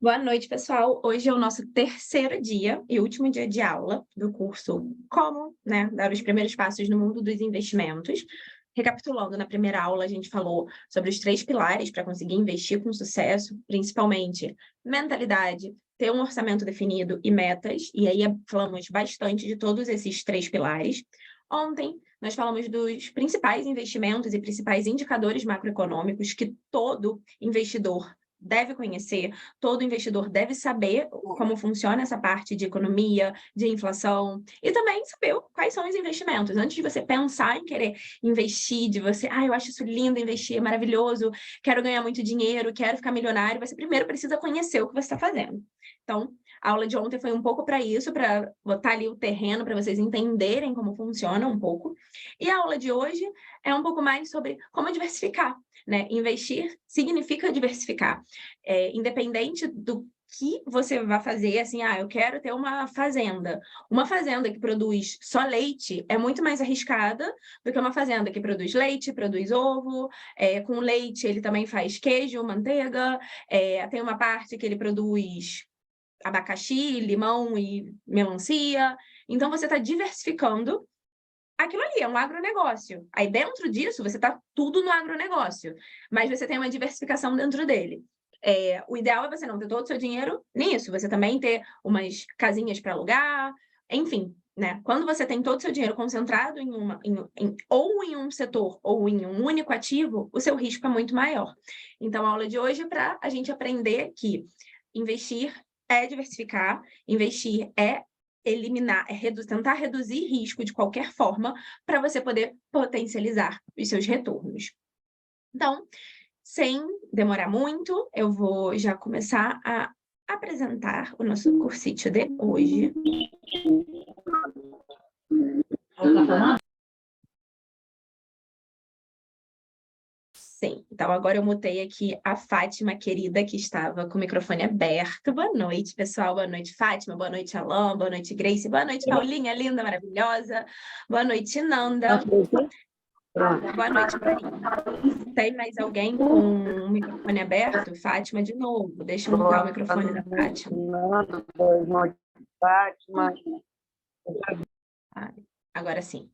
Boa noite, pessoal. Hoje é o nosso terceiro dia e último dia de aula do curso Como, dar os primeiros passos no mundo dos investimentos. Recapitulando, na primeira aula a gente falou sobre os 3 pilares para conseguir investir com sucesso, principalmente mentalidade, ter um orçamento definido e metas, e aí falamos bastante de todos esses 3 pilares. Ontem nós falamos dos principais investimentos e principais indicadores macroeconômicos que todo investidor deve conhecer, todo investidor deve saber como funciona essa parte de economia, de inflação, e também saber quais são os investimentos. Antes de você pensar em querer investir, de você, eu acho isso lindo investir, é maravilhoso, quero ganhar muito dinheiro, quero ficar milionário, você primeiro precisa conhecer o que você está fazendo. Então, a aula de ontem foi um pouco para isso, para botar ali o terreno, para vocês entenderem como funciona um pouco. E a aula de hoje é um pouco mais sobre como diversificar, Investir significa diversificar. Independente do que você vai fazer, assim, eu quero ter uma fazenda. Uma fazenda que produz só leite é muito mais arriscada do que uma fazenda que produz leite, produz ovo, com leite ele também faz queijo, manteiga, tem uma parte que ele produz abacaxi, limão e melancia. Então, você está diversificando aquilo ali, é um agronegócio. Aí, dentro disso, você está tudo no agronegócio, mas você tem uma diversificação dentro dele. O ideal é você não ter todo o seu dinheiro nisso, você também ter umas casinhas para alugar, enfim, Quando você tem todo o seu dinheiro concentrado ou em um setor ou em um único ativo, o seu risco é muito maior. Então, a aula de hoje é para a gente aprender que investir é diversificar, investir é eliminar, tentar reduzir risco de qualquer forma para você poder potencializar os seus retornos. Então, sem demorar muito, eu vou já começar a apresentar o nosso cursito de hoje. Sim, então agora eu mutei aqui a Fátima, querida, que estava com o microfone aberto. Boa noite, pessoal. Boa noite, Fátima. Boa noite, Alain. Boa noite, Grace. Boa noite, Paulinha, linda, maravilhosa. Boa noite, Nanda. Boa noite, Marina. Tem mais alguém com o microfone aberto? Fátima, de novo. Deixa eu mutar o microfone da Fátima. Boa noite, Fátima. Agora sim.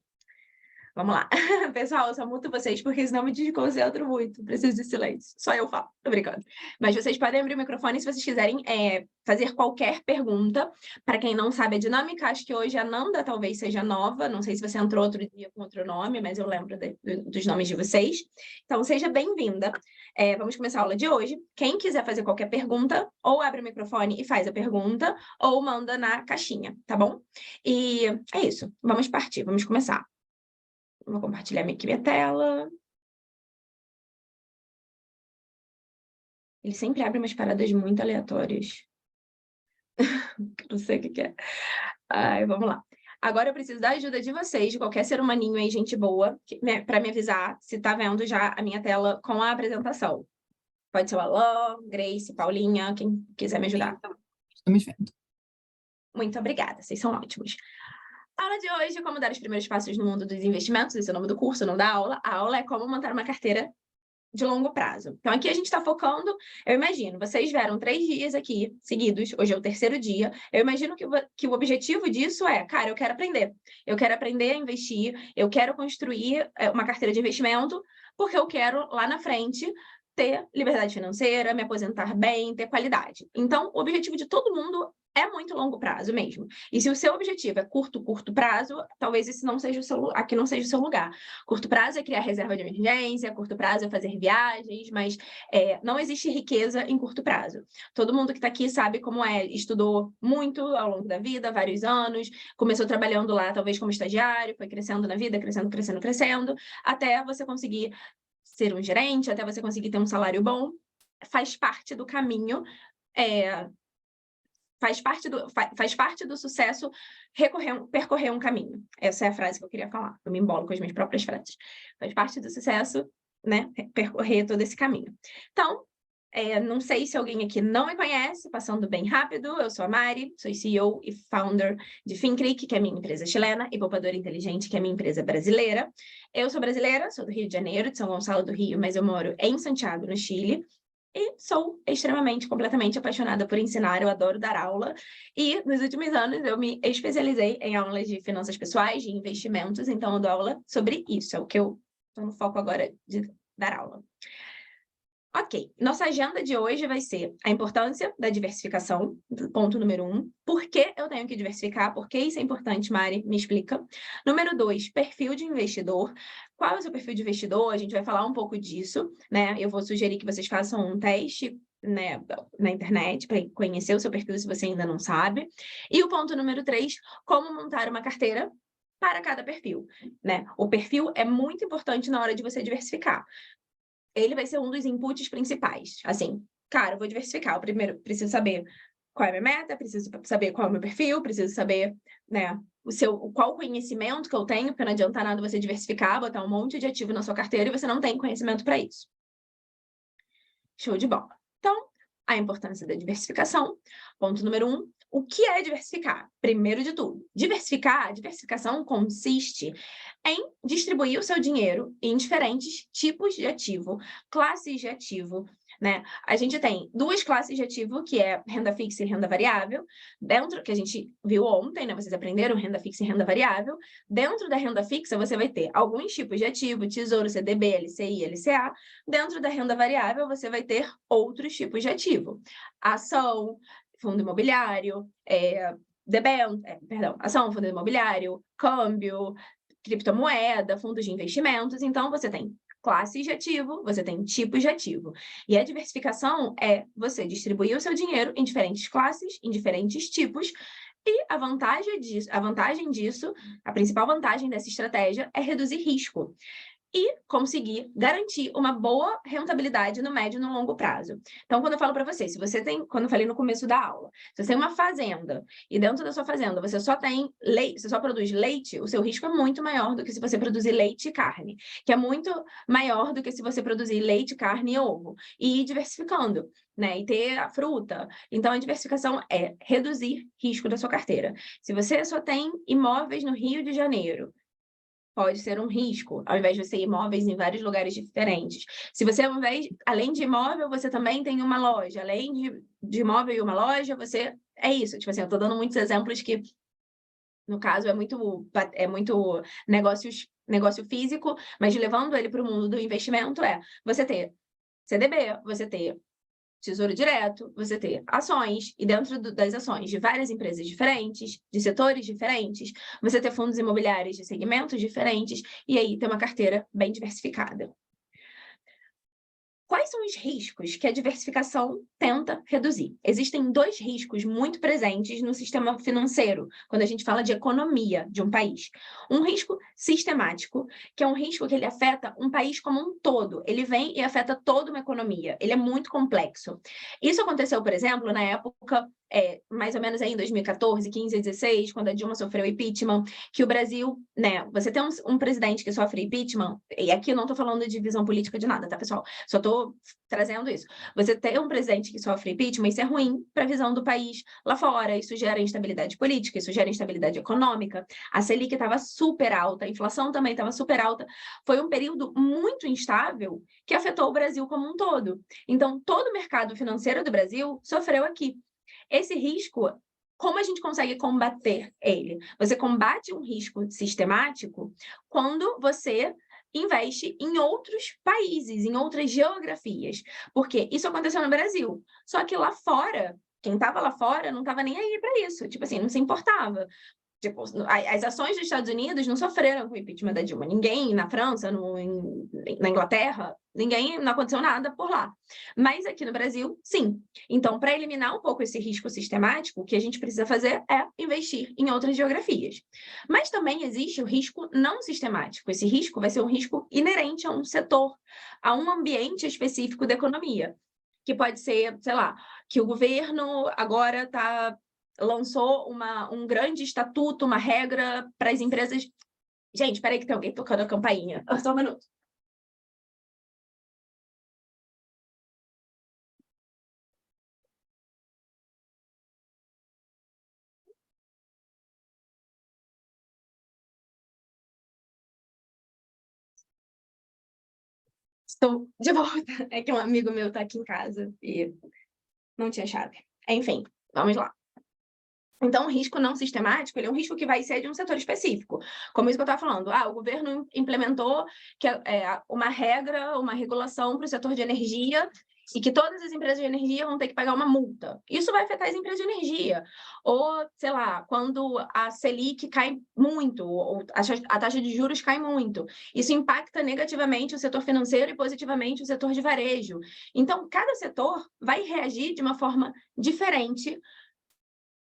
Vamos lá. Pessoal, eu só muto vocês porque senão me desconcentro muito. Preciso de silêncio. Só eu falo. Tô brincando. Mas vocês podem abrir o microfone se vocês quiserem fazer qualquer pergunta. Para quem não sabe a dinâmica, acho que hoje a Nanda talvez seja nova. Não sei se você entrou outro dia com outro nome, mas eu lembro dos nomes de vocês. Então, seja bem-vinda. Vamos começar a aula de hoje. Quem quiser fazer qualquer pergunta, ou abre o microfone e faz a pergunta, ou manda na caixinha, tá bom? E é isso. Vamos partir. Vamos começar. Vou compartilhar aqui minha tela. Ele sempre abre umas paradas muito aleatórias. Não sei o que é. Vamos lá. Agora eu preciso da ajuda de vocês, de qualquer ser humaninho aí, gente boa, para me avisar se está vendo já a minha tela com a apresentação. Pode ser o Alain, Grace, Paulinha, quem quiser me ajudar. Estamos vendo. Muito obrigada, vocês são ótimos. A aula de hoje é como dar os primeiros passos no mundo dos investimentos, esse é o nome do curso, não da aula. A aula é como montar uma carteira de longo prazo. Então, aqui a gente está focando, eu imagino, vocês vieram 3 dias aqui seguidos, hoje é o terceiro dia, eu imagino que o objetivo disso é, cara, eu quero aprender a investir, eu quero construir uma carteira de investimento, porque eu quero, lá na frente, ter liberdade financeira, me aposentar bem, ter qualidade. Então, o objetivo de todo mundo é muito longo prazo mesmo. E se o seu objetivo é curto prazo, talvez esse não seja aqui não seja o seu lugar. Curto prazo é criar reserva de emergência, curto prazo é fazer viagens, mas não existe riqueza em curto prazo. Todo mundo que está aqui sabe como é, estudou muito ao longo da vida, vários anos, começou trabalhando lá talvez como estagiário, foi crescendo na vida, crescendo, até você conseguir ser um gerente, até você conseguir ter um salário bom, faz parte do caminho, faz parte do sucesso percorrer um caminho. Essa é a frase que eu queria falar. Eu me embolo com as minhas próprias frases. Faz parte do sucesso, percorrer todo esse caminho. Então, não sei se alguém aqui não me conhece, passando bem rápido, eu sou a Mari, sou CEO e founder de FinClick, que é a minha empresa chilena, e Poupadora Inteligente, que é a minha empresa brasileira. Eu sou brasileira, sou do Rio de Janeiro, de São Gonçalo do Rio, mas eu moro em Santiago, no Chile. E sou extremamente, completamente apaixonada por ensinar, eu adoro dar aula. E nos últimos anos eu me especializei em aulas de finanças pessoais, de investimentos, então eu dou aula sobre isso, é o que eu estou no foco agora de dar aula. Ok, nossa agenda de hoje vai ser a importância da diversificação, ponto número 1. Por que eu tenho que diversificar? Por que isso é importante, Mari? Me explica. Número 2, perfil de investidor. Qual é o seu perfil de investidor? A gente vai falar um pouco disso, né? Eu vou sugerir que vocês façam um teste, né, na internet para conhecer o seu perfil se você ainda não sabe. E o ponto número 3, como montar uma carteira para cada perfil, né? O perfil é muito importante na hora de você diversificar. Ele vai ser um dos inputs principais. Assim, cara, eu vou diversificar. Eu primeiro preciso saber qual é a minha meta, preciso saber qual é o meu perfil, preciso saber, né, qual o conhecimento que eu tenho, porque não adianta nada você diversificar, botar um monte de ativo na sua carteira e você não tem conhecimento para isso. Show de bola. Então, a importância da diversificação. Ponto número 1. O que é diversificar? Primeiro de tudo, diversificação consiste em distribuir o seu dinheiro em diferentes tipos de ativo, classes de ativo, né? A gente tem duas classes de ativo, que é renda fixa e renda variável, dentro que a gente viu ontem, né? Vocês aprenderam renda fixa e renda variável. Dentro da renda fixa, você vai ter alguns tipos de ativo, Tesouro, CDB, LCI, LCA. Dentro da renda variável, você vai ter outros tipos de ativo. Ação, fundo imobiliário, ação, fundo imobiliário, câmbio, criptomoeda, fundos de investimentos. Então, você tem classes de ativo, você tem tipos de ativo. E a diversificação é você distribuir o seu dinheiro em diferentes classes, em diferentes tipos, e a vantagem disso, a principal vantagem dessa estratégia é reduzir risco e conseguir garantir uma boa rentabilidade no médio e no longo prazo. Então, quando eu falo para você, se você tem, quando eu falei no começo da aula, se você tem uma fazenda e dentro da sua fazenda você só tem leite, você só produz leite, o seu risco é muito maior do que se você produzir leite e carne, que é muito maior do que se você produzir leite, carne e ovo, e ir diversificando, né? E ter a fruta. Então, a diversificação é reduzir risco da sua carteira. Se você só tem imóveis no Rio de Janeiro, pode ser um risco, ao invés de você ter imóveis em vários lugares diferentes. Se você, ao invés, além de imóvel, você também tem uma loja, além de imóvel e uma loja, você... É isso, tipo assim, eu tô dando muitos exemplos que, no caso, é muito negócio físico, mas levando ele para o mundo do investimento você ter CDB, você ter Tesouro Direto, você ter ações, e dentro das ações de várias empresas diferentes, de setores diferentes, você ter fundos imobiliários de segmentos diferentes, e aí ter uma carteira bem diversificada. Quais são os riscos que a diversificação tenta reduzir? Existem dois riscos muito presentes no sistema financeiro, quando a gente fala de economia de um país. Um risco sistemático, que é um risco que ele afeta um país como um todo. Ele vem e afeta toda uma economia. Ele é muito complexo. Isso aconteceu, por exemplo, na época, mais ou menos aí em 2014, 15, 16, quando a Dilma sofreu impeachment, que o Brasil, né, você tem um presidente que sofre impeachment, e aqui eu não estou falando de visão política de nada, tá, pessoal? Só estou trazendo isso. Você ter um presidente que sofre impeachment, isso é ruim para a visão do país lá fora, isso gera instabilidade política, isso gera instabilidade econômica. A Selic estava super alta, a inflação também estava super alta. Foi um período muito instável que afetou o Brasil como um todo. Então, todo o mercado financeiro do Brasil sofreu aqui. Esse risco, como a gente consegue combater ele? Você combate um risco sistemático quando você investe em outros países, em outras geografias. Porque isso aconteceu no Brasil. Só que lá fora, quem estava lá fora não estava nem aí para isso. Tipo assim, não se importava. Tipo, as ações dos Estados Unidos não sofreram com o impeachment da Dilma. Ninguém na França, na Inglaterra, não aconteceu nada por lá. Mas aqui no Brasil, sim. Então, para eliminar um pouco esse risco sistemático, o que a gente precisa fazer é investir em outras geografias. Mas também existe o risco não sistemático. Esse risco vai ser um risco inerente a um setor, a um ambiente específico da economia. Que pode ser, sei lá, que o governo agora lançou um grande estatuto, uma regra para as empresas. Gente, espera aí que tem alguém tocando a campainha. Só um minuto. Estou de volta. É que um amigo meu está aqui em casa e não tinha chave. Enfim, vamos lá. Então, o risco não sistemático, ele é um risco que vai ser de um setor específico. Como isso que eu estava falando. O governo implementou uma regra, uma regulação para o setor de energia e que todas as empresas de energia vão ter que pagar uma multa. Isso vai afetar as empresas de energia. Ou, sei lá, quando a Selic cai muito, ou a taxa de juros cai muito. Isso impacta negativamente o setor financeiro e positivamente o setor de varejo. Então, cada setor vai reagir de uma forma diferente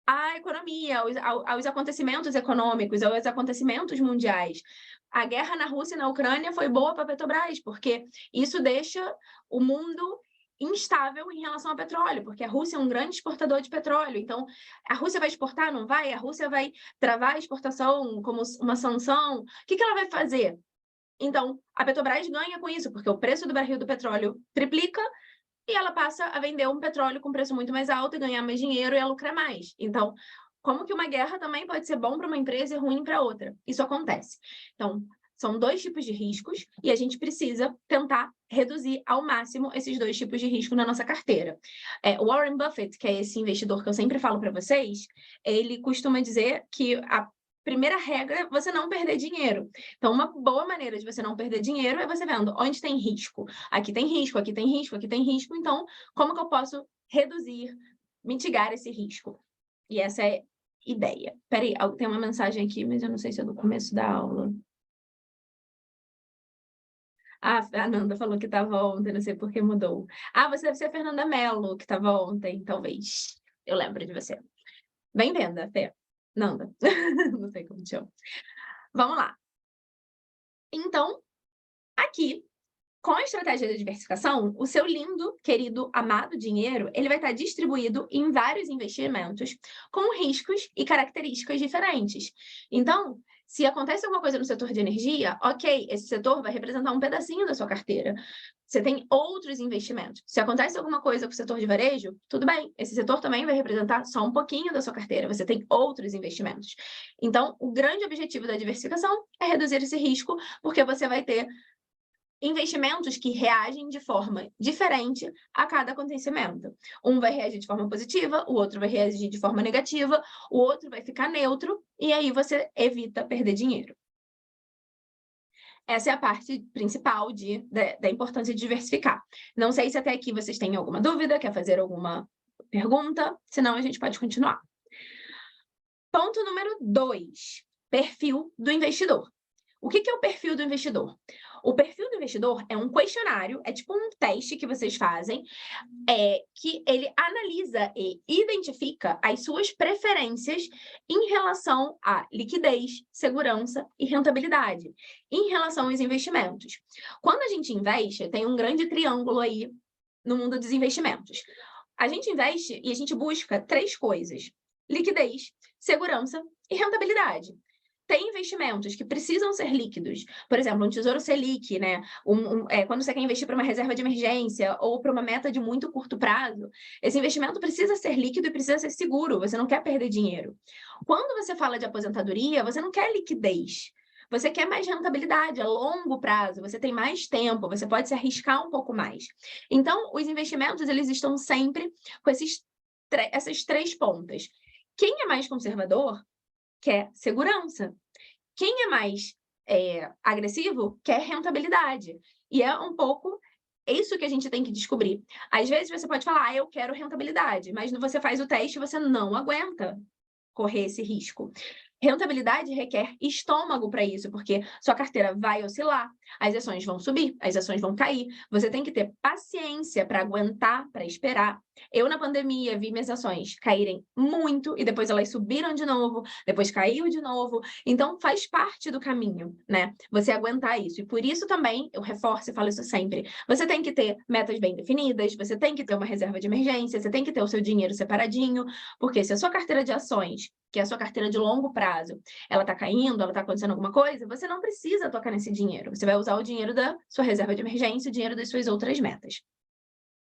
à economia, aos acontecimentos econômicos, aos acontecimentos mundiais. A guerra na Rússia e na Ucrânia foi boa para a Petrobras, porque isso deixa o mundo instável em relação ao petróleo, porque a Rússia é um grande exportador de petróleo. Então, a Rússia vai exportar? Não vai? A Rússia vai travar a exportação como uma sanção? O que ela vai fazer? Então, a Petrobras ganha com isso, porque o preço do barril do petróleo triplica e ela passa a vender um petróleo com preço muito mais alto e ganhar mais dinheiro e a lucrar mais. Então, como que uma guerra também pode ser bom para uma empresa e ruim para outra? Isso acontece. Então, são dois tipos de riscos e a gente precisa tentar reduzir ao máximo esses dois tipos de risco na nossa carteira. O Warren Buffett, que é esse investidor que eu sempre falo para vocês, ele costuma dizer que a primeira regra é você não perder dinheiro. Então, uma boa maneira de você não perder dinheiro é você vendo onde tem risco. Aqui tem risco, aqui tem risco, aqui tem risco. Então, como que eu posso reduzir, mitigar esse risco? E essa é a ideia. Peraí, tem uma mensagem aqui, mas eu não sei se é do começo da aula. A Nanda falou que estava ontem, não sei por que mudou. Você deve ser a Fernanda Mello, que estava ontem, talvez. Eu lembro de você. Bem-vinda, Fê. Nanda. Não sei como te chamo. Vamos lá. Então, aqui, com a estratégia de diversificação, o seu lindo, querido, amado dinheiro, ele vai estar distribuído em vários investimentos com riscos e características diferentes. Então, se acontece alguma coisa no setor de energia, ok, esse setor vai representar um pedacinho da sua carteira. Você tem outros investimentos. Se acontece alguma coisa com o setor de varejo, tudo bem, esse setor também vai representar só um pouquinho da sua carteira. Você tem outros investimentos. Então, o grande objetivo da diversificação é reduzir esse risco, porque você vai ter investimentos que reagem de forma diferente a cada acontecimento. Um vai reagir de forma positiva, o outro vai reagir de forma negativa, o outro vai ficar neutro, e aí você evita perder dinheiro. Essa é a parte principal da importância de diversificar. Não sei se até aqui vocês têm alguma dúvida, quer fazer alguma pergunta, senão a gente pode continuar. Ponto número 2, perfil do investidor. O que é o perfil do investidor? O perfil do investidor é um questionário, é tipo um teste que vocês fazem, que ele analisa e identifica as suas preferências em relação à liquidez, segurança e rentabilidade, em relação aos investimentos. Quando a gente investe, tem um grande triângulo aí no mundo dos investimentos. A gente investe e a gente busca 3 coisas: liquidez, segurança e rentabilidade. Tem investimentos que precisam ser líquidos. Por exemplo, um Tesouro Selic, né? Quando você quer investir para uma reserva de emergência ou para uma meta de muito curto prazo, esse investimento precisa ser líquido e precisa ser seguro. Você não quer perder dinheiro. Quando você fala de aposentadoria, você não quer liquidez. Você quer mais rentabilidade a longo prazo, você tem mais tempo, você pode se arriscar um pouco mais. Então, os investimentos, eles estão sempre com essas 3 pontas. Quem é mais conservador quer segurança. Quem é mais agressivo quer rentabilidade. E é um pouco isso que a gente tem que descobrir. Às vezes você pode falar, eu quero rentabilidade, mas você faz o teste e você não aguenta correr esse risco. Rentabilidade requer estômago para isso, porque sua carteira vai oscilar, as ações vão subir, as ações vão cair. Você tem que ter paciência para aguentar, para esperar. Eu, na pandemia, vi minhas ações caírem muito e depois elas subiram de novo, depois caiu de novo. Então, faz parte do caminho, né? Você aguentar isso. E por isso também, eu reforço e falo isso sempre, você tem que ter metas bem definidas, você tem que ter uma reserva de emergência, você tem que ter o seu dinheiro separadinho, porque se a sua carteira de ações, que é a sua carteira de longo prazo, ela está caindo, ela está acontecendo alguma coisa, você não precisa tocar nesse dinheiro. Você vai usar o dinheiro da sua reserva de emergência, o dinheiro das suas outras metas.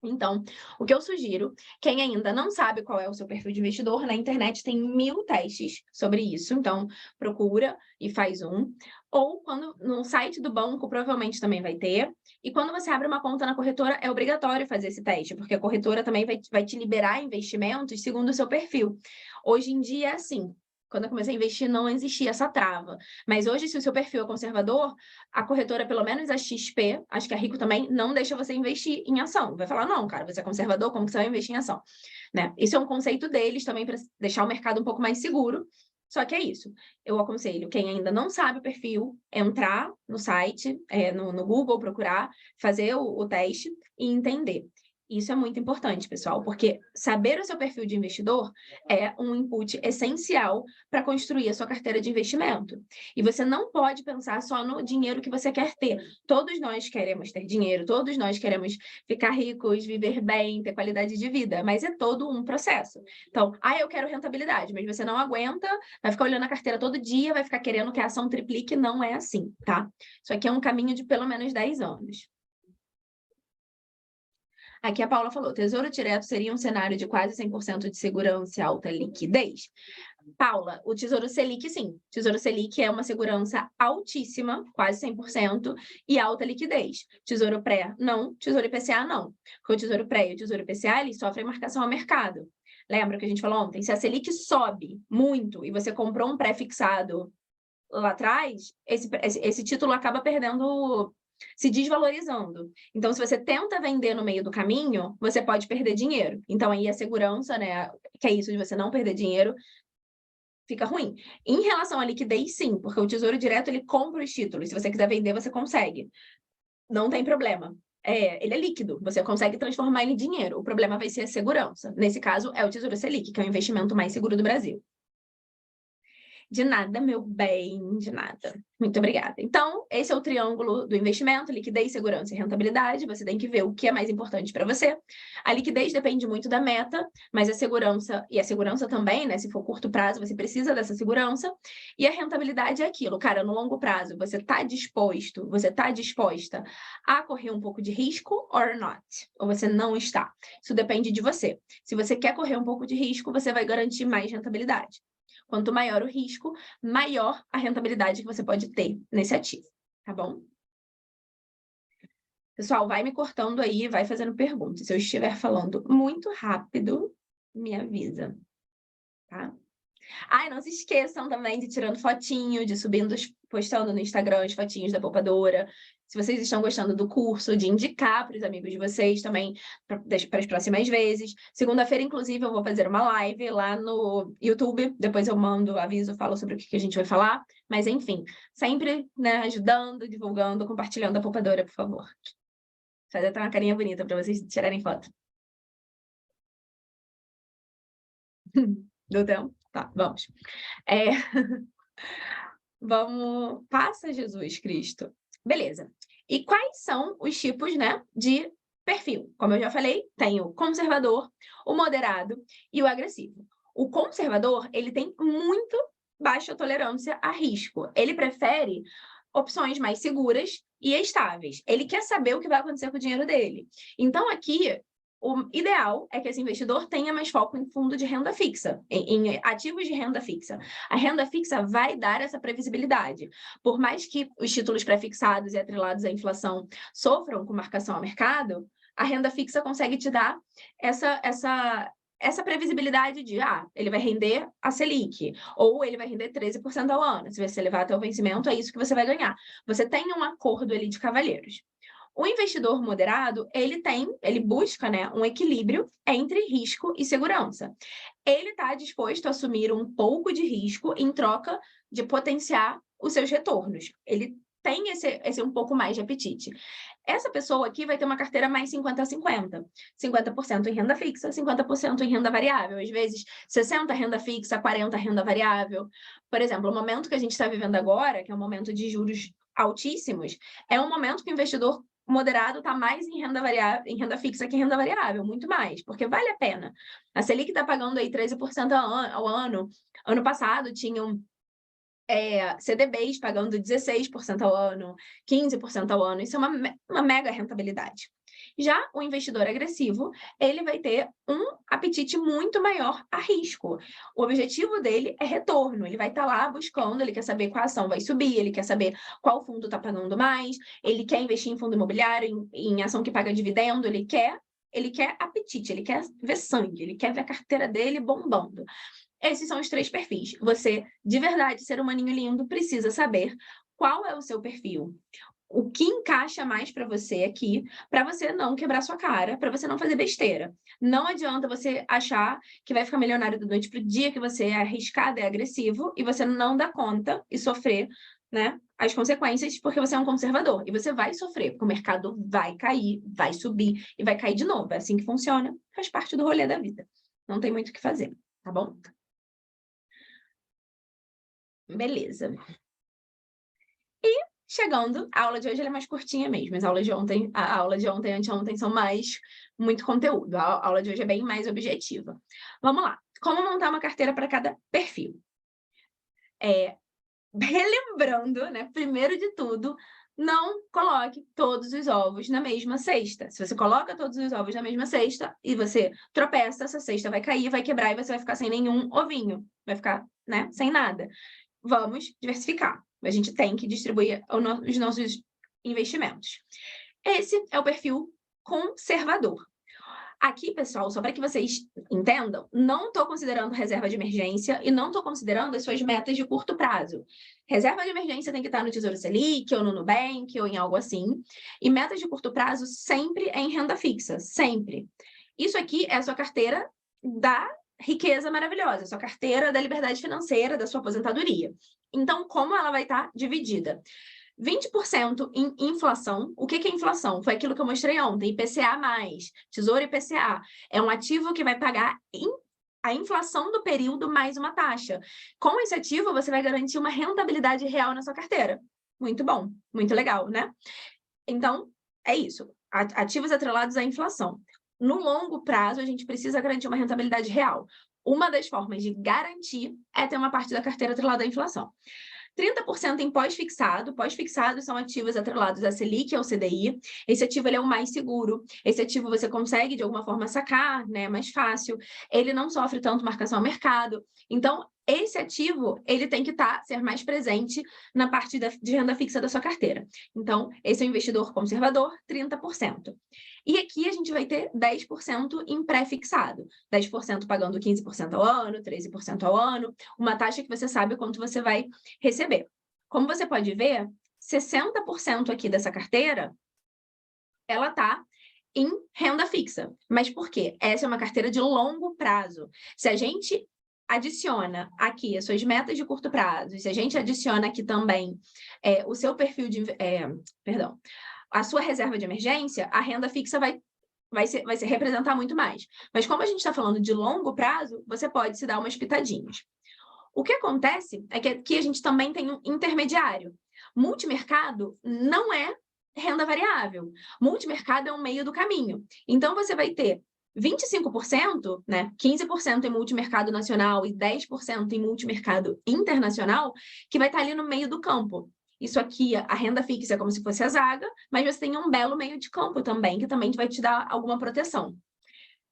Então, o que eu sugiro, quem ainda não sabe qual é o seu perfil de investidor, na internet tem 1000 testes sobre isso, então procura e faz um. Ou quando no site do banco, provavelmente também vai ter. E quando você abre uma conta na corretora, é obrigatório fazer esse teste, porque a corretora também vai te liberar investimentos segundo o seu perfil. Hoje em dia é assim. Quando eu comecei a investir, não existia essa trava. Mas hoje, se o seu perfil é conservador, a corretora, pelo menos a XP, acho que a Rico também, não deixa você investir em ação. Vai falar, não, cara, você é conservador, como que você vai investir em ação? Né? Isso é um conceito deles também para deixar o mercado um pouco mais seguro. Só que é isso. Eu aconselho quem ainda não sabe o perfil, entrar no site, no Google, procurar, fazer o teste e entender. Isso é muito importante, pessoal, porque saber o seu perfil de investidor é um input essencial para construir a sua carteira de investimento. E você não pode pensar só no dinheiro que você quer ter. Todos nós queremos ter dinheiro, todos nós queremos ficar ricos, viver bem, ter qualidade de vida, mas é todo um processo. Então, eu quero rentabilidade, mas você não aguenta, vai ficar olhando a carteira todo dia, vai ficar querendo que a ação triplique, não é assim, tá? Isso aqui é um caminho de pelo menos 10 anos. Aqui a Paula falou, Tesouro Direto seria um cenário de quase 100% de segurança e alta liquidez? Paula, o Tesouro Selic, sim. Tesouro Selic é uma segurança altíssima, quase 100%, e alta liquidez. Tesouro Pré, não. Tesouro IPCA, não. Porque o Tesouro Pré e o Tesouro IPCA, eles sofrem marcação ao mercado. Lembra que a gente falou ontem? Se a Selic sobe muito e você comprou um pré-fixado lá atrás, esse título acaba perdendo, se desvalorizando. Então, se você tenta vender no meio do caminho, você pode perder dinheiro. Então, aí a segurança, né, que é isso de você não perder dinheiro, fica ruim. Em relação à liquidez, sim, porque o Tesouro Direto, ele compra os títulos. Se você quiser vender, você consegue. Não tem problema. Ele é líquido, você consegue transformar ele em dinheiro. O problema vai ser a segurança. Nesse caso, é o Tesouro Selic, que é o investimento mais seguro do Brasil. De nada, meu bem, de nada. Muito obrigada. Então, esse é o triângulo do investimento: liquidez, segurança e rentabilidade. Você tem que ver o que é mais importante para você. A liquidez depende muito da meta, mas a segurança também, né? Se for curto prazo, você precisa dessa segurança. E a rentabilidade é aquilo, cara, no longo prazo, você está disposta a correr um pouco de risco or not? Ou você não está? Isso depende de você. Se você quer correr um pouco de risco, você vai garantir mais rentabilidade. Quanto maior o risco, maior a rentabilidade que você pode ter nesse ativo, tá bom? Pessoal, vai me cortando aí, vai fazendo perguntas. Se eu estiver falando muito rápido, me avisa, tá? Não se esqueçam também de tirando fotinho, de subindo, postando no Instagram as fotinhos da poupadora. Se vocês estão gostando do curso, de indicar para os amigos de vocês também para as próximas vezes. Segunda-feira, inclusive, eu vou fazer uma live lá no YouTube. Depois eu mando, aviso, falo sobre o que a gente vai falar. Mas, enfim, sempre, né, ajudando, divulgando, compartilhando a poupadora, por favor. Fazer até uma carinha bonita para vocês tirarem foto. Deu tempo? Tá, vamos. Vamos, passa Jesus Cristo. Beleza. E quais são os tipos, né, de perfil? Como eu já falei, tem o conservador, o moderado e o agressivo. O conservador, ele tem muito baixa tolerância a risco. Ele prefere opções mais seguras e estáveis. Ele quer saber o que vai acontecer com o dinheiro dele. Então, aqui, o ideal é que esse investidor tenha mais foco em fundo de renda fixa, em ativos de renda fixa. A renda fixa vai dar essa previsibilidade. Por mais que os títulos pré-fixados e atrelados à inflação sofram com marcação ao mercado, a renda fixa consegue te dar essa previsibilidade de, ele vai render a Selic, ou ele vai render 13% ao ano. Se você levar até o vencimento, é isso que você vai ganhar. Você tem um acordo ali de cavalheiros. O investidor moderado, ele busca, né, um equilíbrio entre risco e segurança. Ele está disposto a assumir um pouco de risco em troca de potenciar os seus retornos. Ele tem esse um pouco mais de apetite. Essa pessoa aqui vai ter uma carteira mais 50-50. 50% em renda fixa, 50% em renda variável. Às vezes, 60% renda fixa, 40% renda variável. Por exemplo, o momento que a gente está vivendo agora, que é um momento de juros altíssimos, é um momento que o investidor moderado está mais em renda variável, em renda fixa que em renda variável, muito mais, porque vale a pena. A Selic está pagando aí 13% ao ano. Ano passado tinham CDBs pagando 16% ao ano, 15% ao ano. Isso é uma mega rentabilidade. Já o investidor agressivo, ele vai ter um apetite muito maior a risco. O objetivo dele é retorno, ele vai estar lá buscando, ele quer saber qual ação vai subir, ele quer saber qual fundo está pagando mais, ele quer investir em fundo imobiliário, em ação que paga dividendo, ele quer apetite, ele quer ver sangue, ele quer ver a carteira dele bombando. Esses são os 3 perfis. Você, de verdade, ser humaninho lindo, precisa saber qual é o seu perfil. O que encaixa mais para você aqui, para você não quebrar sua cara, para você não fazer besteira. Não adianta você achar que vai ficar milionário da noite para o dia, que você é arriscado, é agressivo, e você não dá conta e sofrer, né, as consequências, porque você é um conservador. E você vai sofrer, porque o mercado vai cair, vai subir e vai cair de novo. É assim que funciona, faz parte do rolê da vida. Não tem muito o que fazer, tá bom? Beleza. Chegando, a aula de hoje é mais curtinha mesmo, mas a aula de ontem e anteontem são mais muito conteúdo. A aula de hoje é bem mais objetiva. Vamos lá. Como montar uma carteira para cada perfil? Relembrando, né? Primeiro de tudo, não coloque todos os ovos na mesma cesta. Se você coloca todos os ovos na mesma cesta e você tropeça, essa cesta vai cair, vai quebrar e você vai ficar sem nenhum ovinho. Vai ficar, né? Sem nada. Vamos diversificar. A gente tem que distribuir os nossos investimentos. Esse é o perfil conservador. Aqui, pessoal, só para que vocês entendam, não estou considerando reserva de emergência e não estou considerando as suas metas de curto prazo. Reserva de emergência tem que estar no Tesouro Selic, ou no Nubank, ou em algo assim. E metas de curto prazo sempre é em renda fixa, sempre. Isso aqui é a sua carteira da riqueza maravilhosa, sua carteira da liberdade financeira, da sua aposentadoria. Então, como ela vai estar dividida? 20% em inflação. O que é inflação? Foi aquilo que eu mostrei ontem, IPCA+, Tesouro IPCA. É um ativo que vai pagar a inflação do período mais uma taxa. Com esse ativo, você vai garantir uma rentabilidade real na sua carteira. Muito bom, muito legal, né? Então, é isso. Ativos atrelados à inflação. No longo prazo, a gente precisa garantir uma rentabilidade real. Uma das formas de garantir é ter uma parte da carteira atrelada à inflação. 30% em pós-fixado. Pós-fixado são ativos atrelados à Selic e ao CDI. Esse ativo ele é o mais seguro. Esse ativo você consegue, de alguma forma, sacar, né? Mais fácil. Ele não sofre tanto marcação ao mercado. Então, esse ativo, ele tem que ser mais presente na parte de renda fixa da sua carteira. Então, esse é o investidor conservador, 30%. E aqui a gente vai ter 10% em pré-fixado. 10% pagando 15% ao ano, 13% ao ano, uma taxa que você sabe quanto você vai receber. Como você pode ver, 60% aqui dessa carteira, ela está em renda fixa. Mas por quê? Essa é uma carteira de longo prazo. Se a gente adiciona aqui as suas metas de curto prazo, se a gente adiciona aqui também o seu perfil de... a sua reserva de emergência, a renda fixa vai se representar muito mais. Mas como a gente está falando de longo prazo, você pode se dar umas pitadinhas. O que acontece é que aqui a gente também tem um intermediário. Multimercado não é renda variável. Multimercado é um meio do caminho. Então, você vai ter 25%, né, 15% em multimercado nacional e 10% em multimercado internacional, que vai estar ali no meio do campo. Isso aqui, a renda fixa é como se fosse a zaga, mas você tem um belo meio de campo também, que também vai te dar alguma proteção.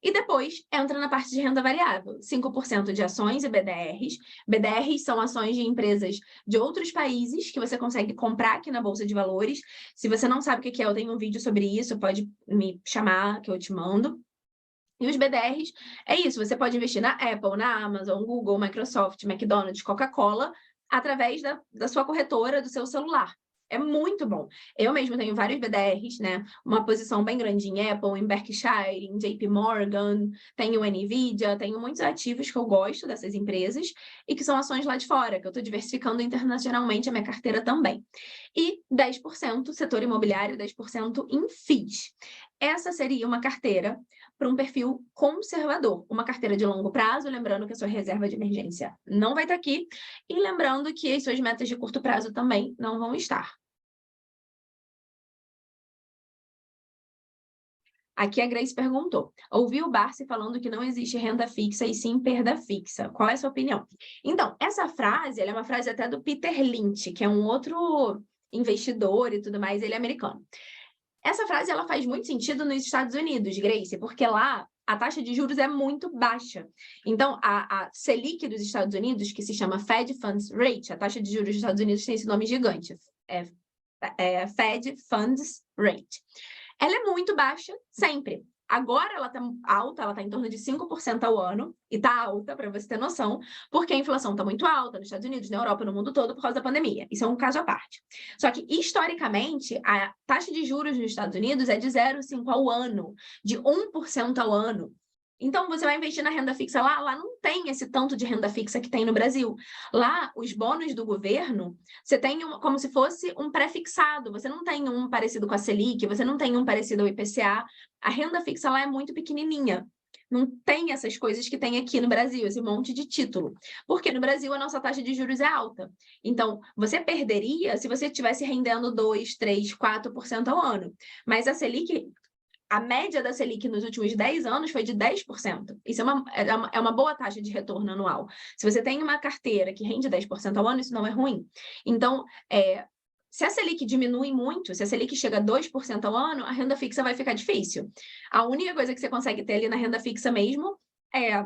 E depois entra na parte de renda variável, 5% de ações e BDRs. BDRs são ações de empresas de outros países que você consegue comprar aqui na Bolsa de Valores. Se você não sabe o que é, eu tenho um vídeo sobre isso, pode me chamar que eu te mando. E os BDRs é isso, você pode investir na Apple, na Amazon, Google, Microsoft, McDonald's, Coca-Cola, através da sua corretora, do seu celular. É muito bom. Eu mesmo tenho vários BDRs, né? Uma posição bem grande em Apple, em Berkshire, em JP Morgan, tenho NVIDIA, tenho muitos ativos que eu gosto dessas empresas e que são ações lá de fora, que eu estou diversificando internacionalmente a minha carteira também. E 10% setor imobiliário, 10% em FIIs. Essa seria uma carteira para um perfil conservador, uma carteira de longo prazo, lembrando que a sua reserva de emergência não vai estar aqui, e lembrando que as suas metas de curto prazo também não vão estar. Aqui a Grace perguntou, ouvi o Barsi falando que não existe renda fixa e sim perda fixa. Qual é a sua opinião? Então, essa frase, ela é uma frase até do Peter Lynch, que é um outro investidor e tudo mais, ele é americano. Essa frase ela faz muito sentido nos Estados Unidos, Grace, porque lá a taxa de juros é muito baixa. Então, a Selic dos Estados Unidos, que se chama Fed Funds Rate, a taxa de juros dos Estados Unidos tem esse nome gigante, Fed Funds Rate. Ela é muito baixa, sempre. Agora ela está alta, ela está em torno de 5% ao ano, e está alta, para você ter noção, porque a inflação está muito alta nos Estados Unidos, na Europa, no mundo todo, por causa da pandemia. Isso é um caso à parte. Só que, historicamente, a taxa de juros nos Estados Unidos é de 0,5% ao ano, de 1% ao ano. Então, você vai investir na renda fixa lá não tem esse tanto de renda fixa que tem no Brasil. Lá, os bônus do governo, você tem como se fosse um pré-fixado, você não tem um parecido com a Selic, você não tem um parecido ao IPCA. A renda fixa lá é muito pequenininha. Não tem essas coisas que tem aqui no Brasil, esse monte de título. Porque no Brasil a nossa taxa de juros é alta. Então, você perderia se você estivesse rendendo 2%, 3%, 4% ao ano. Mas a Selic... A média da Selic nos últimos 10 anos foi de 10%. Isso é uma boa taxa de retorno anual. Se você tem uma carteira que rende 10% ao ano, isso não é ruim. Então, se a Selic diminui muito, se a Selic chega a 2% ao ano, a renda fixa vai ficar difícil. A única coisa que você consegue ter ali na renda fixa mesmo é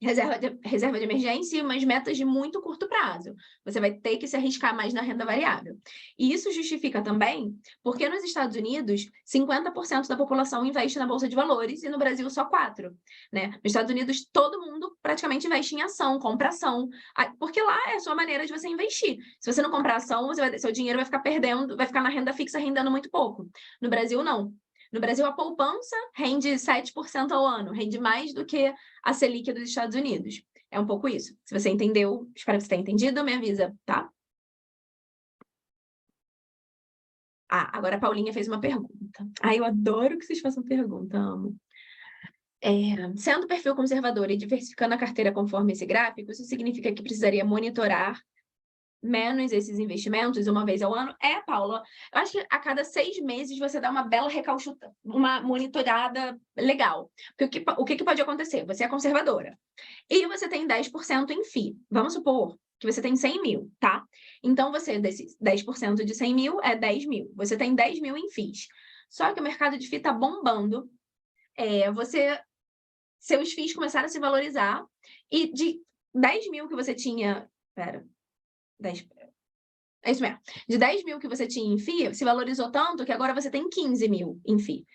reserva de emergência e umas metas de muito curto prazo. Você vai ter que se arriscar mais na renda variável. E isso justifica também porque nos Estados Unidos, 50% da população investe na Bolsa de Valores e no Brasil só 4%. Né? Nos Estados Unidos, todo mundo praticamente investe em ação, compra ação, porque lá é a sua maneira de você investir. Se você não comprar ação, seu dinheiro vai ficar perdendo, vai ficar na renda fixa rendendo muito pouco. No Brasil, não. No Brasil, a poupança rende 7% ao ano, rende mais do que a Selic dos Estados Unidos. É um pouco isso. Se você entendeu, espero que você tenha entendido, me avisa, tá? Agora a Paulinha fez uma pergunta. Eu adoro que vocês façam pergunta, amo. Sendo perfil conservador e diversificando a carteira conforme esse gráfico, isso significa que precisaria monitorar menos esses investimentos uma vez ao ano? Paula, eu acho que a cada 6 meses você dá uma bela recalchutada, uma monitorada legal. Porque o que pode acontecer? Você é conservadora e você tem 10% em FII. Vamos supor que você tem 100 mil, tá? Então, desses 10% de 100 mil é 10 mil. Você tem 10 mil em FIIs. Só que o mercado de FII está bombando. Seus FIIs começaram a se valorizar e de 10 mil que você tinha... É isso mesmo. De 10 mil que você tinha em FII, se valorizou tanto que agora você tem 15 mil em FII.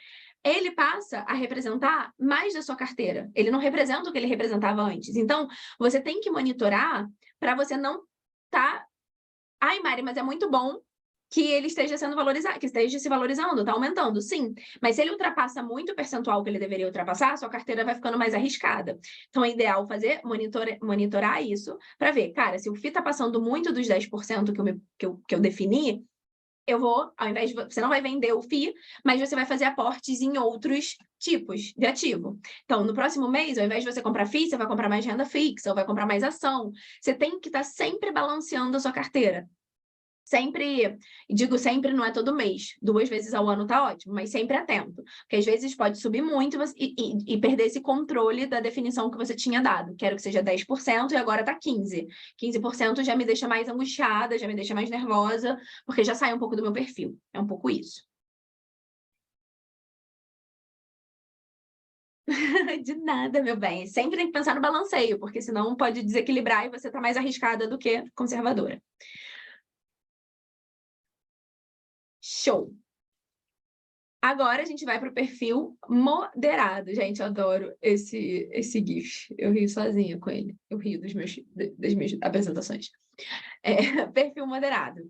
Ele passa a representar mais da sua carteira. Ele não representa o que ele representava antes. Então, você tem que monitorar para você não estar... Mari, mas é muito bom que ele esteja sendo valorizado, que esteja se valorizando, está aumentando, sim. Mas se ele ultrapassa muito o percentual que ele deveria ultrapassar, sua carteira vai ficando mais arriscada. Então, é ideal monitorar isso para ver, cara, se o FII está passando muito dos 10% que eu defini, eu vou, ao invés de... Você não vai vender o FII, mas você vai fazer aportes em outros tipos de ativo. Então, no próximo mês, ao invés de você comprar FII, você vai comprar mais renda fixa, ou vai comprar mais ação. Você tem que estar sempre balanceando a sua carteira. Sempre, digo sempre, não é todo mês, 2 vezes ao ano tá ótimo, mas sempre atento, porque às vezes pode subir muito e perder esse controle da definição que você tinha dado. Quero que seja 10% e agora tá 15%. 15% já me deixa mais angustiada, já me deixa mais nervosa, porque já sai um pouco do meu perfil. É um pouco isso. De nada, meu bem. Sempre tem que pensar no balanceio, porque senão pode desequilibrar e você tá mais arriscada do que conservadora. Show! Agora a gente vai para o perfil moderado. Gente, eu adoro esse GIF. Eu rio sozinha com ele. Eu rio das minhas apresentações. Perfil moderado.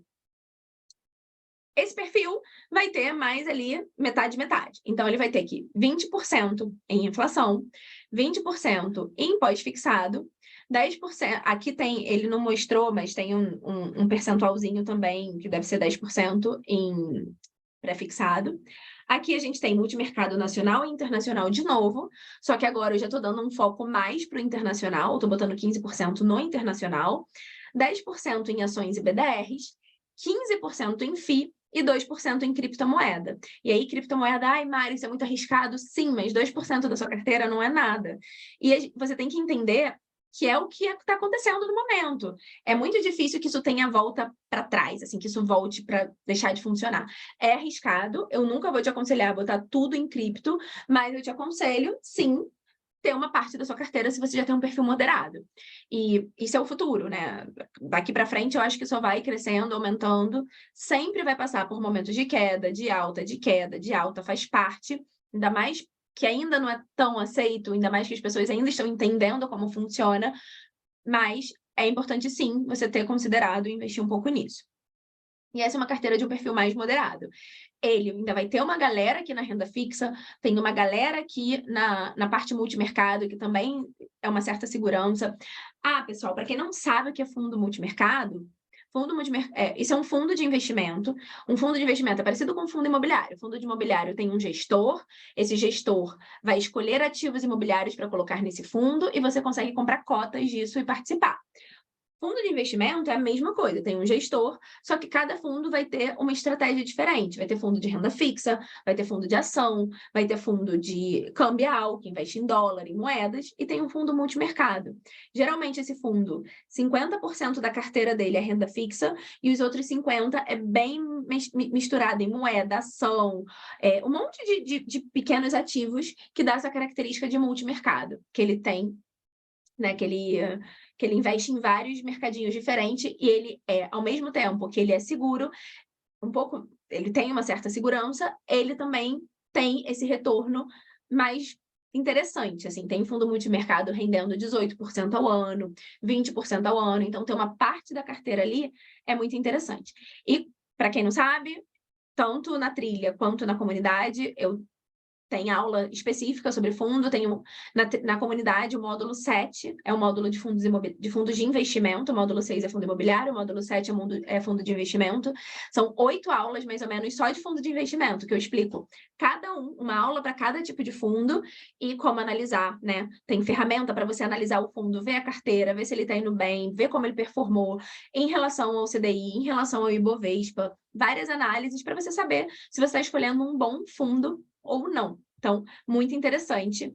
Esse perfil vai ter mais ali metade. Então, ele vai ter aqui 20% em inflação, 20% em pós-fixado, 10%... Aqui tem, ele não mostrou, mas tem um percentualzinho também, que deve ser 10% em pré-fixado. Aqui a gente tem multimercado nacional e internacional de novo, só que agora eu já estou dando um foco mais para o internacional, estou botando 15% no internacional, 10% em ações e BDRs, 15% em FII e 2% em criptomoeda. E aí, criptomoeda, Mari, isso é muito arriscado? Sim, mas 2% da sua carteira não é nada. E você tem que entender que é o que está acontecendo no momento. É muito difícil que isso tenha volta para trás, assim, que isso volte para deixar de funcionar. É arriscado, eu nunca vou te aconselhar a botar tudo em cripto, mas eu te aconselho, sim, ter uma parte da sua carteira se você já tem um perfil moderado. E isso é o futuro, né? Daqui para frente, eu acho que só vai crescendo, aumentando, sempre vai passar por momentos de queda, de alta, de queda, de alta, faz parte, ainda mais que ainda não é tão aceito, ainda mais que as pessoas ainda estão entendendo como funciona, mas é importante sim você ter considerado investir um pouco nisso. E essa é uma carteira de um perfil mais moderado. Ele ainda vai ter uma galera aqui na renda fixa, tem uma galera aqui na parte multimercado, que também é uma certa segurança. Ah, pessoal, para quem não sabe o que é fundo multimercado, isso é um fundo de investimento. Um fundo de investimento é parecido com um fundo imobiliário. O fundo de imobiliário tem um gestor, esse gestor vai escolher ativos imobiliários para colocar nesse fundo e você consegue comprar cotas disso e participar. Fundo de investimento é a mesma coisa, tem um gestor, só que cada fundo vai ter uma estratégia diferente. Vai ter fundo de renda fixa, vai ter fundo de ação, vai ter fundo de cambial, que investe em dólar, em moedas, e tem um fundo multimercado. Geralmente, esse fundo, 50% da carteira dele é renda fixa, e os outros 50% é bem misturado em moeda, ação, um monte de pequenos ativos que dá essa característica de multimercado, que ele tem, né, que ele investe em vários mercadinhos diferentes e ele ao mesmo tempo que ele é seguro, ele tem uma certa segurança, ele também tem esse retorno mais interessante, assim, tem fundo multimercado rendendo 18% ao ano, 20% ao ano, então ter uma parte da carteira ali é muito interessante. E, para quem não sabe, tanto na trilha quanto na comunidade, eu tem aula específica sobre fundo, tem na comunidade o módulo 7, é o módulo de fundos de investimento, o módulo 6 é fundo imobiliário, o módulo 7 é fundo de investimento. São 8 aulas, mais ou menos, só de fundo de investimento, que eu explico uma aula para cada tipo de fundo e como analisar, né? Tem ferramenta para você analisar o fundo, ver a carteira, ver se ele está indo bem, ver como ele performou em relação ao CDI, em relação ao Ibovespa, várias análises para você saber se você está escolhendo um bom fundo ou não. Então, muito interessante.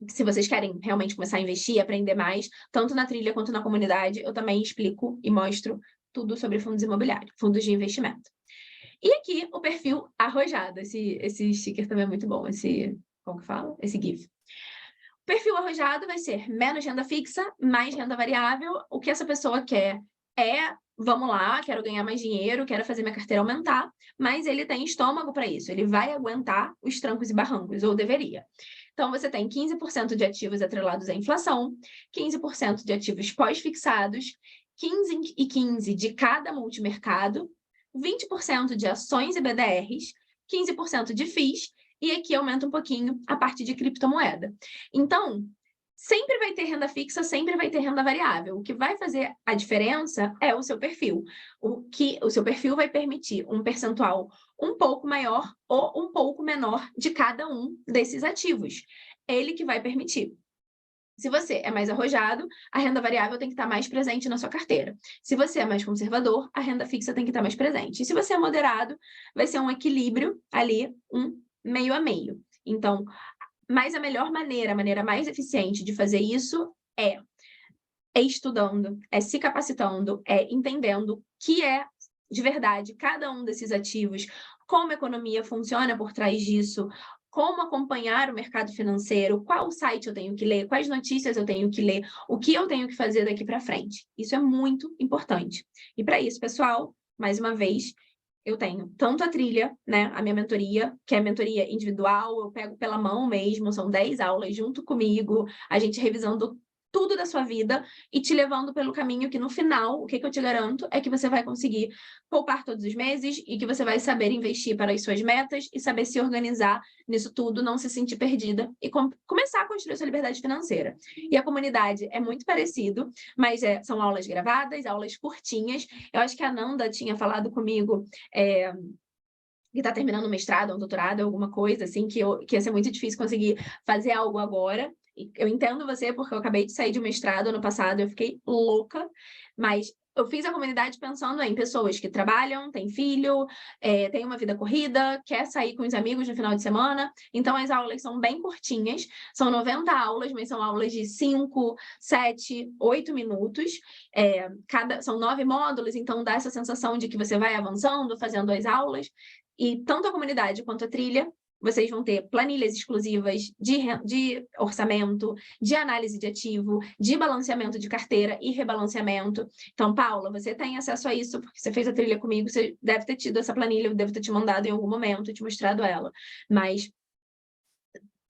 Se vocês querem realmente começar a investir, aprender mais, tanto na trilha quanto na comunidade, eu também explico e mostro tudo sobre fundos imobiliários, fundos de investimento. E aqui o perfil arrojado. Esse sticker também é muito bom, como que fala? Esse GIF. O perfil arrojado vai ser menos renda fixa, mais renda variável. O que essa pessoa quer vamos lá, quero ganhar mais dinheiro, quero fazer minha carteira aumentar, mas ele tem estômago para isso, ele vai aguentar os trancos e barrancos, ou deveria. Então, você tem 15% de ativos atrelados à inflação, 15% de ativos pós-fixados, 15 e 15% de cada multimercado, 20% de ações e BDRs, 15% de FIIs, e aqui aumenta um pouquinho a parte de criptomoeda. Então, sempre vai ter renda fixa, sempre vai ter renda variável. O que vai fazer a diferença é o seu perfil. O seu perfil vai permitir um percentual um pouco maior ou um pouco menor de cada um desses ativos. Ele que vai permitir. Se você é mais arrojado, a renda variável tem que estar mais presente na sua carteira. Se você é mais conservador, a renda fixa tem que estar mais presente. E se você é moderado, vai ser um equilíbrio ali, um meio a meio. Então, mas a melhor maneira, a maneira mais eficiente de fazer isso é estudando, é se capacitando, é entendendo que é, de verdade, cada um desses ativos, como a economia funciona por trás disso, como acompanhar o mercado financeiro, qual site eu tenho que ler, quais notícias eu tenho que ler, o que eu tenho que fazer daqui para frente. Isso é muito importante. E para isso, pessoal, mais uma vez, eu tenho tanto a trilha, né, a minha mentoria, que é mentoria individual, eu pego pela mão mesmo, são 10 aulas junto comigo, a gente revisando tudo da sua vida e te levando pelo caminho que no final, o que eu te garanto é que você vai conseguir poupar todos os meses e que você vai saber investir para as suas metas e saber se organizar nisso tudo, não se sentir perdida e começar a construir a sua liberdade financeira. E a comunidade é muito parecido, mas são aulas gravadas, aulas curtinhas. Eu acho que a Nanda tinha falado comigo que está terminando um mestrado, um doutorado, alguma coisa assim, que ia ser muito difícil conseguir fazer algo agora. Eu entendo você, porque eu acabei de sair de um mestrado ano passado, eu fiquei louca, mas eu fiz a comunidade pensando em pessoas que trabalham, têm filho, têm uma vida corrida, quer sair com os amigos no final de semana. Então, as aulas são bem curtinhas, são 90 aulas, mas são aulas de 5, 7, 8 minutos. São 9 módulos, então dá essa sensação de que você vai avançando, fazendo as aulas. E tanto a comunidade quanto a trilha, vocês vão ter planilhas exclusivas de orçamento, de análise de ativo, de balanceamento de carteira e rebalanceamento. Então, Paula, você tem acesso a isso, porque você fez a trilha comigo, você deve ter tido essa planilha, eu devo ter te mandado em algum momento, te mostrado ela. Mas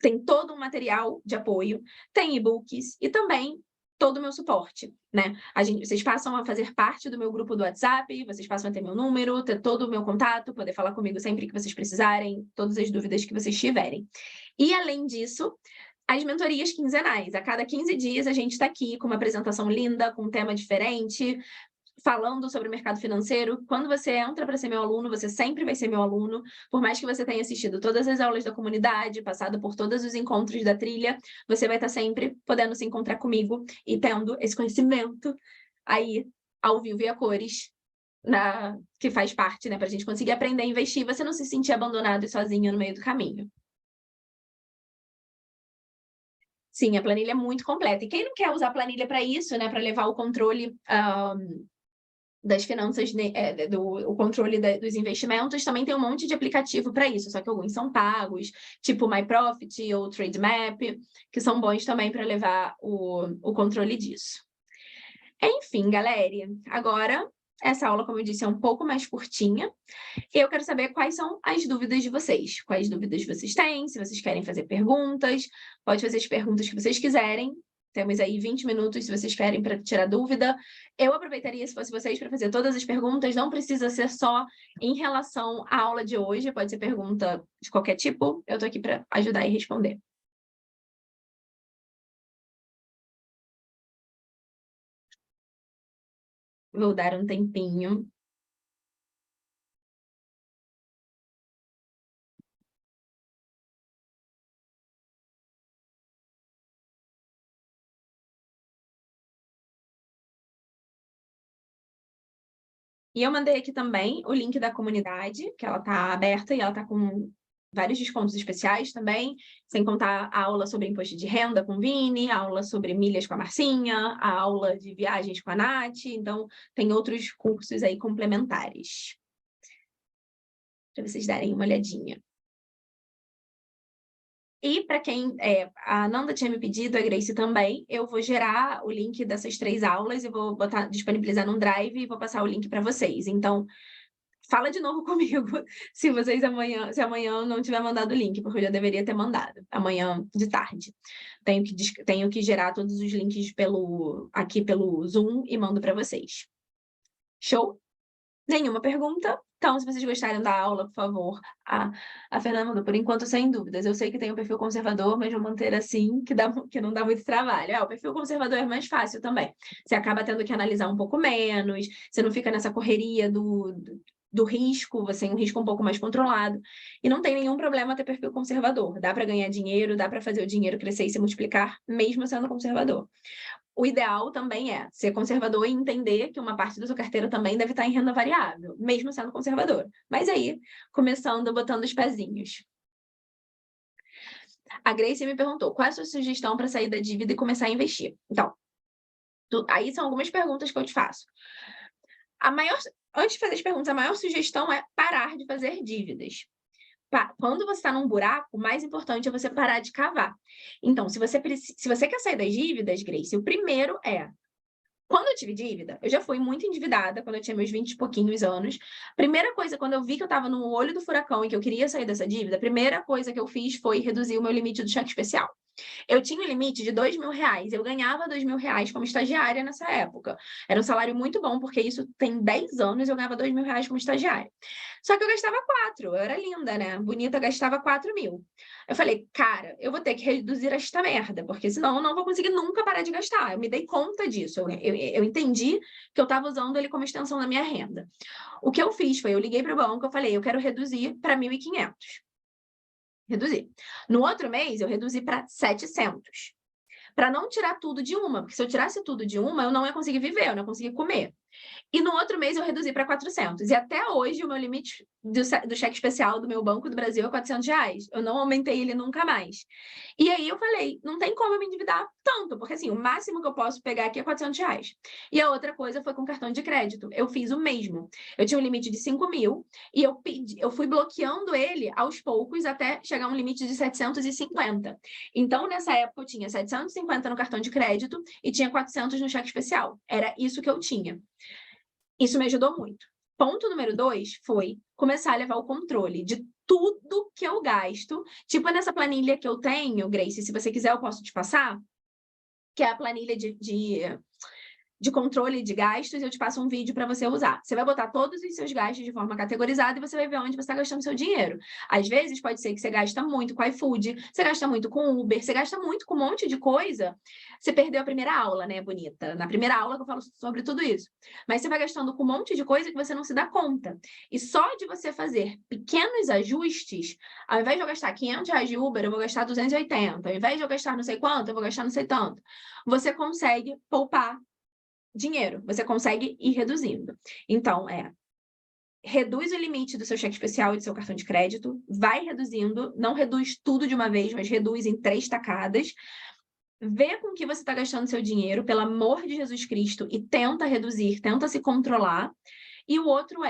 tem todo um material de apoio, tem e-books e também todo o meu suporte, né? Vocês passam a fazer parte do meu grupo do WhatsApp, vocês passam a ter meu número, ter todo o meu contato, poder falar comigo sempre que vocês precisarem, todas as dúvidas que vocês tiverem. E, além disso, as mentorias quinzenais. A cada 15 dias a gente está aqui com uma apresentação linda, com um tema diferente, falando sobre o mercado financeiro. Quando você entra para ser meu aluno, você sempre vai ser meu aluno. Por mais que você tenha assistido todas as aulas da comunidade, passado por todos os encontros da trilha, você vai estar sempre podendo se encontrar comigo e tendo esse conhecimento aí, ao vivo e a cores, que faz parte, né, para a gente conseguir aprender a investir, você não se sentir abandonado e sozinho no meio do caminho. Sim, a planilha é muito completa. E quem não quer usar a planilha para isso, né, para levar o controle das finanças, o controle dos investimentos, também tem um monte de aplicativo para isso, só que alguns são pagos, tipo MyProfit ou TradeMap, que são bons também para levar o controle disso. Enfim, galera, agora essa aula, como eu disse, é um pouco mais curtinha, e eu quero saber quais são as dúvidas de vocês, quais dúvidas vocês têm, se vocês querem fazer perguntas, pode fazer as perguntas que vocês quiserem. Temos aí 20 minutos, se vocês querem, para tirar dúvida. Eu aproveitaria, se fosse vocês, para fazer todas as perguntas. Não precisa ser só em relação à aula de hoje. Pode ser pergunta de qualquer tipo. Eu estou aqui para ajudar e responder. Vou dar um tempinho. E eu mandei aqui também o link da comunidade, que ela está aberta e ela está com vários descontos especiais também, sem contar a aula sobre imposto de renda com o Vini, a aula sobre milhas com a Marcinha, a aula de viagens com a Nath, então tem outros cursos aí complementares, para vocês darem uma olhadinha. E para quem a Nanda tinha me pedido, a Grace também, eu vou gerar o link dessas 3 aulas e vou disponibilizar num Drive e vou passar o link para vocês. Então, fala de novo comigo se amanhã eu não tiver mandado o link, porque eu já deveria ter mandado, amanhã de tarde. Tenho que gerar todos os links aqui pelo Zoom e mando para vocês. Show? Nenhuma pergunta? Então, se vocês gostarem da aula, por favor, a Fernanda mandou, por enquanto, sem dúvidas. Eu sei que tem um perfil conservador, mas vou manter assim, que não dá muito trabalho. O perfil conservador é mais fácil também. Você acaba tendo que analisar um pouco menos, você não fica nessa correria do risco, você tem um risco um pouco mais controlado. E não tem nenhum problema ter perfil conservador. Dá para ganhar dinheiro, dá para fazer o dinheiro crescer e se multiplicar, mesmo sendo conservador. O ideal também é ser conservador e entender que uma parte da sua carteira também deve estar em renda variável, mesmo sendo conservador. Mas aí, começando, botando os pezinhos. A Grace me perguntou, qual é a sua sugestão para sair da dívida e começar a investir? Então, aí são algumas perguntas que eu te faço. Antes de fazer as perguntas, a maior sugestão é parar de fazer dívidas. Quando você está num buraco, o mais importante é você parar de cavar. Então, se você quer sair das dívidas, Grace, o primeiro é... Quando eu tive dívida, eu já fui muito endividada, quando eu tinha meus 20 e pouquinhos anos. Primeira coisa, quando eu vi que eu estava no olho do furacão e que eu queria sair dessa dívida, a primeira coisa que eu fiz foi reduzir o meu limite do cheque especial. Eu tinha um limite de R$2.000, eu ganhava R$2.000 como estagiária nessa época. Era um salário muito bom, porque isso tem 10 anos eu ganhava R$2.000 como estagiária. Só que eu gastava 4, eu era linda, né? Bonita, gastava 4.000. Eu falei, cara, eu vou ter que reduzir esta merda, porque senão eu não vou conseguir nunca parar de gastar. Eu me dei conta disso, eu entendi que eu estava usando ele como extensão da minha renda. O que eu fiz foi, eu liguei para o banco, eu falei, eu quero reduzir para 1.500. Reduzi. No outro mês, eu reduzi para 700. Para não tirar tudo de uma, porque se eu tirasse tudo de uma, eu não ia conseguir viver, eu não ia conseguir comer. E no outro mês eu reduzi para 400. E até hoje o meu limite do cheque especial do meu Banco do Brasil é R$400. Eu não aumentei ele nunca mais. E aí eu falei, não tem como eu me endividar tanto, porque assim, o máximo que eu posso pegar aqui é R$400. E a outra coisa foi com cartão de crédito. Eu fiz o mesmo. Eu tinha um limite de 5.000 e eu fui bloqueando ele aos poucos até chegar a um limite de 750. Então, nessa época, eu tinha 750 no cartão de crédito e tinha 400 no cheque especial. Era isso que eu tinha. Isso me ajudou muito. Ponto número 2 foi começar a levar o controle de tudo que eu gasto. Tipo nessa planilha que eu tenho, Grace, se você quiser eu posso te passar, que é a planilha de controle de gastos, eu te passo um vídeo para você usar. Você vai botar todos os seus gastos de forma categorizada e você vai ver onde você está gastando seu dinheiro. Às vezes, pode ser que você gasta muito com iFood, você gasta muito com Uber, você gasta muito com um monte de coisa. Você perdeu a primeira aula, né, bonita? Na primeira aula que eu falo sobre tudo isso. Mas você vai gastando com um monte de coisa que você não se dá conta. E só de você fazer pequenos ajustes, ao invés de eu gastar R$500 de Uber, eu vou gastar 280. Ao invés de eu gastar não sei quanto, eu vou gastar não sei tanto. Você consegue poupar dinheiro, você consegue ir reduzindo. Então, reduz o limite do seu cheque especial e do seu cartão de crédito, vai reduzindo, não reduz tudo de uma vez, mas reduz em 3 tacadas, vê com que você está gastando seu dinheiro, pelo amor de Jesus Cristo, e tenta reduzir, tenta se controlar. E o outro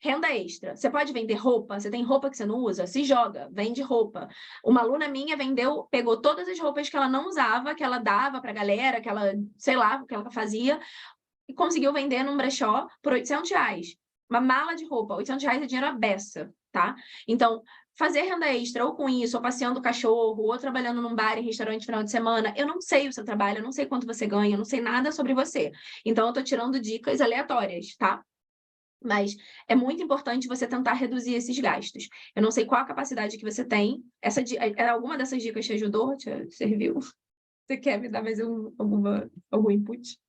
renda extra. Você pode vender roupa? Você tem roupa que você não usa? Se joga, vende roupa. Uma aluna minha pegou todas as roupas que ela não usava, que ela dava pra galera, que ela, sei lá, o que ela fazia, e conseguiu vender num brechó por R$800. Uma mala de roupa, R$800 é dinheiro à beça, tá? Então, fazer renda extra, ou com isso, ou passeando o cachorro, ou trabalhando num bar e restaurante no final de semana, eu não sei o seu trabalho, eu não sei quanto você ganha, eu não sei nada sobre você. Então, eu tô tirando dicas aleatórias, tá? Mas é muito importante você tentar reduzir esses gastos. Eu não sei qual a capacidade que você tem. Alguma dessas dicas te ajudou? Te serviu? Você quer me dar mais algum input?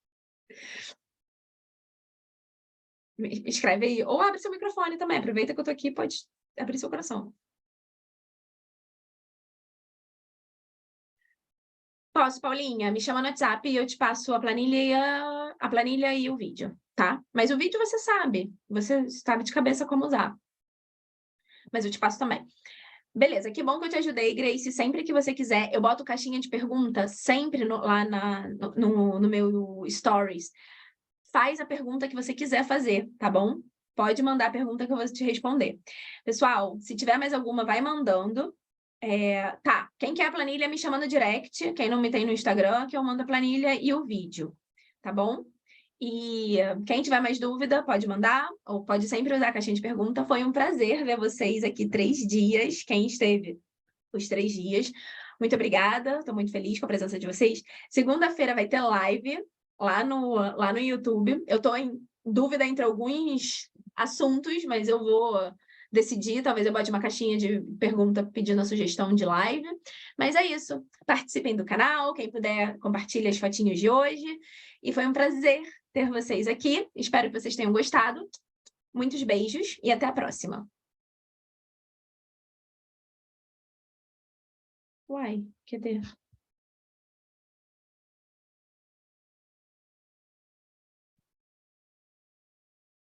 Escreve aí. Ou abre seu microfone também. Aproveita que eu tô aqui, pode abrir seu coração. Posso, Paulinha? Me chama no WhatsApp e eu te passo a planilha e o vídeo, tá? Mas o vídeo você sabe de cabeça como usar. Mas eu te passo também. Beleza, que bom que eu te ajudei, Grace. Sempre que você quiser, eu boto caixinha de pergunta sempre lá no meu Stories. Faz a pergunta que você quiser fazer, tá bom? Pode mandar a pergunta que eu vou te responder. Pessoal, se tiver mais alguma, vai mandando. Tá, quem quer a planilha, me chama no direct. Quem não me tem no Instagram, que eu mando a planilha e o vídeo, tá bom? E quem tiver mais dúvida, pode mandar, ou pode sempre usar a caixinha de pergunta. Foi um prazer ver vocês aqui 3 dias, quem esteve os 3 dias. Muito obrigada, estou muito feliz com a presença de vocês. Segunda-feira vai ter live lá no YouTube. Eu estou em dúvida entre alguns assuntos, mas eu vou decidir. Talvez eu bote uma caixinha de pergunta pedindo a sugestão de live. Mas é isso. Participem do canal. Quem puder, compartilhe as fotinhos de hoje. E foi um prazer ter vocês aqui. Espero que vocês tenham gostado. Muitos beijos e até a próxima. Uai, cadê?